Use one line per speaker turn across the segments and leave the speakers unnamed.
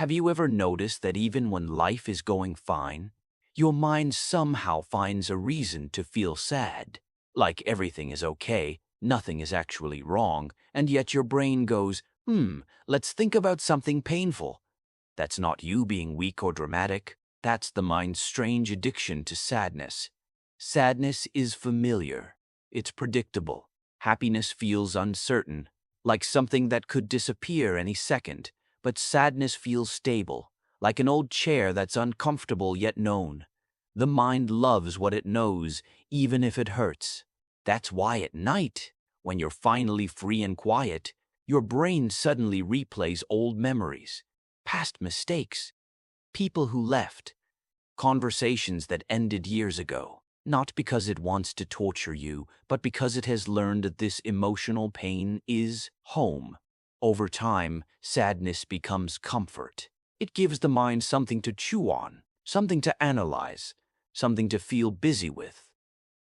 Have you ever noticed that even when life is going fine, your mind somehow finds a reason to feel sad? Like everything is okay, nothing is actually wrong, and yet your brain goes, let's think about something painful. That's not you being weak or dramatic. That's the mind's strange addiction to sadness. Sadness is familiar. It's predictable. Happiness feels uncertain, like something that could disappear any second. But sadness feels stable, like an old chair that's uncomfortable yet known. The mind loves what it knows, even if it hurts. That's why at night, when you're finally free and quiet, your brain suddenly replays old memories, past mistakes, people who left, conversations that ended years ago. Not because it wants to torture you, but because it has learned that this emotional pain is home. Over time, sadness becomes comfort. It gives the mind something to chew on, something to analyze, something to feel busy with.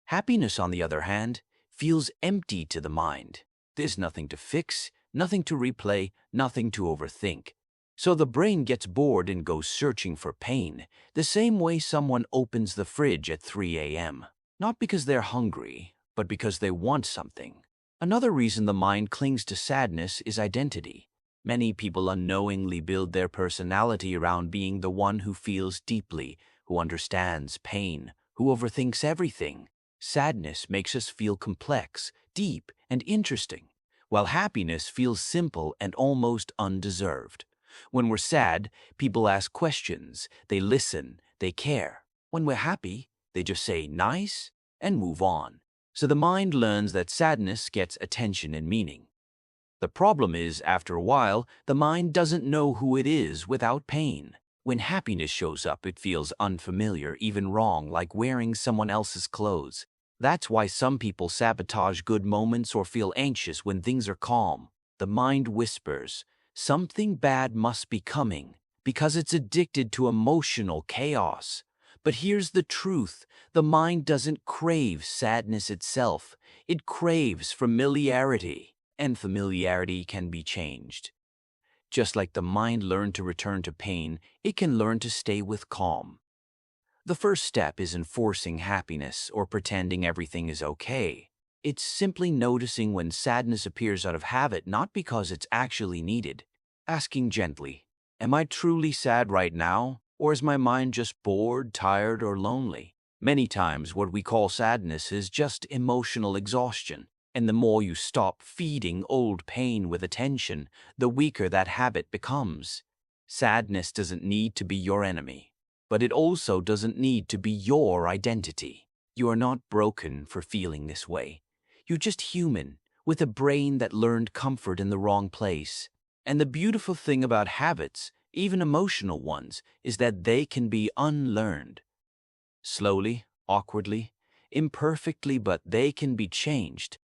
Happiness, on the other hand, feels empty to the mind. There's nothing to fix, nothing to replay, nothing to overthink. So the brain gets bored and goes searching for pain, the same way someone opens the fridge at 3 a.m. Not because they're hungry, but because they want something. Another reason the mind clings to sadness is identity. Many people unknowingly build their personality around being the one who feels deeply, who understands pain, who overthinks everything. Sadness makes us feel complex, deep, and interesting, while happiness feels simple and almost undeserved. When we're sad, people ask questions, they listen, they care. When we're happy, they just say nice and move on. So the mind learns that sadness gets attention and meaning. The problem is, after a while, the mind doesn't know who it is without pain. When happiness shows up, it feels unfamiliar, even wrong, like wearing someone else's clothes. That's why some people sabotage good moments or feel anxious when things are calm. The mind whispers, something bad must be coming, because it's addicted to emotional chaos. But here's the truth. The mind doesn't crave sadness itself. It craves familiarity, and familiarity can be changed. Just like the mind learned to return to pain, it can learn to stay with calm. The first step isn't forcing happiness or pretending everything is okay. It's simply noticing when sadness appears out of habit, not because it's actually needed. Asking gently, am I truly sad right now, or is my mind just bored, tired, or lonely? Many times what we call sadness is just emotional exhaustion, and the more you stop feeding old pain with attention, the weaker that habit becomes. Sadness doesn't need to be your enemy. But it also doesn't need to be your identity. You are not broken for feeling this way. You're just human, with a brain that learned comfort in the wrong place. And the beautiful thing about habits, even emotional ones, is that they can be unlearned. Slowly, awkwardly, imperfectly, but they can be changed.